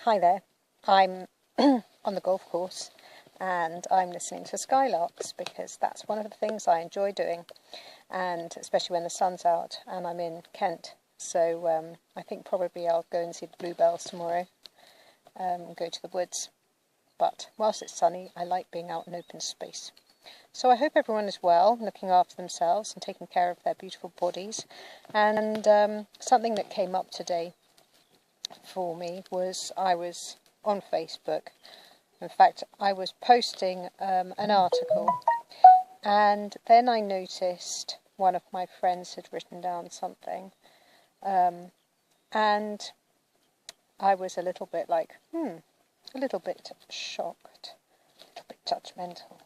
Hi there, I'm on the golf course and I'm listening to skylarks because that's one of the things I enjoy doing, and especially when the sun's out and I'm in Kent. So I think probably I'll go and see the bluebells tomorrow and go to the woods. But whilst it's sunny, I like being out in open space. So I hope everyone is well, looking after themselves and taking care of their beautiful bodies. And something that came up today for me was I was on Facebook. In fact, I was posting an article, and then I noticed one of my friends had written down something, and I was a little bit like, a little bit shocked, a little bit judgmental.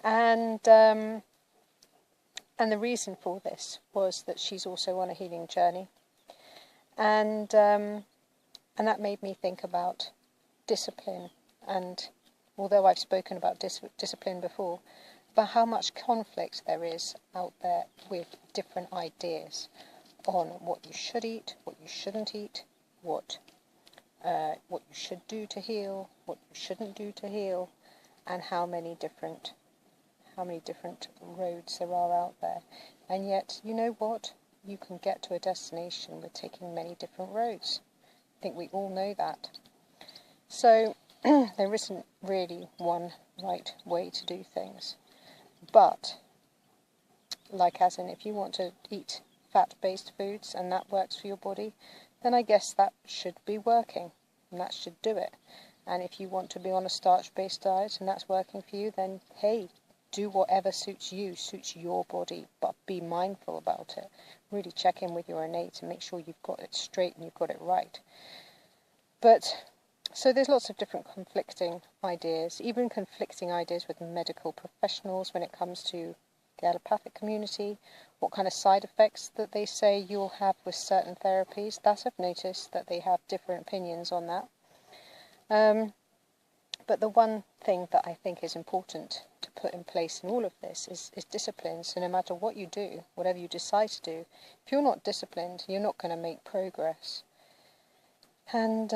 And the reason for this was that she's also on a healing journey, and that made me think about discipline. And although I've spoken about discipline before, about how much conflict there is out there with different ideas on what you should eat, what you shouldn't eat, what you should do to heal, what you shouldn't do to heal, and how many different roads there are out there. And yet, you know what? You can get to a destination with taking many different roads. I think we all know that. So there isn't really one right way to do things. But, like as in, if you want to eat fat-based foods and that works for your body, then I guess that should be working, and that should do it. And if you want to be on a starch-based diet and that's working for you, then hey, do whatever suits you, suits your body, but be mindful about it. Really check in with your innate and make sure you've got it straight and you've got it right. But, so there's lots of different conflicting ideas, even conflicting ideas with medical professionals when it comes to the allopathic community, what kind of side effects that they say you'll have with certain therapies. That I've noticed that they have different opinions on that. But the one thing that I think is important to put in place in all of this is discipline. So no matter what you do, whatever you decide to do, if you're not disciplined, you're not going to make progress. And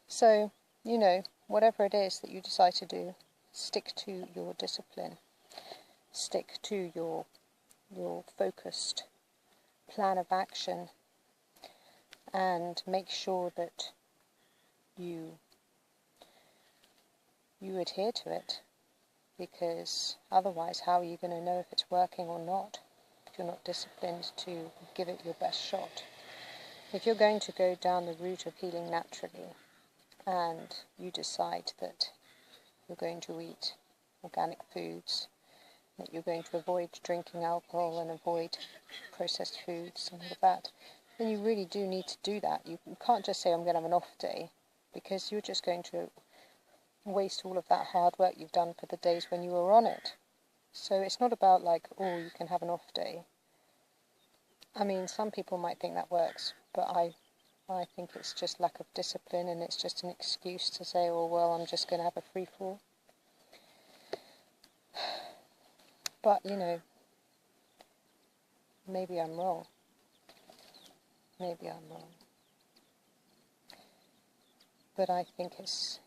so, you know, whatever it is that you decide to do, stick to your discipline. Stick to your focused plan of action, and make sure that you adhere to it, because otherwise how are you going to know if it's working or not if you're not disciplined to give it your best shot? If you're going to go down the route of healing naturally and you decide that you're going to eat organic foods, that you're going to avoid drinking alcohol and avoid processed foods and all of that, then you really do need to do that. You can't just say, I'm going to have an off day, because you're just going to waste all of that hard work you've done for the days when you were on it. So it's not about like, oh, you can have an off day. I mean, some people might think that works, but I think it's just lack of discipline, and it's just an excuse to say, oh, well, I'm just going to have a free fall. But, you know, maybe I'm wrong. Maybe I'm wrong. But I think it's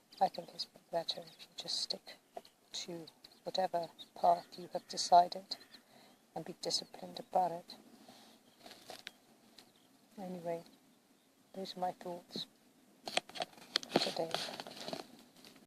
better if you just stick to whatever path you have decided and be disciplined about it. Anyway, those are my thoughts for today.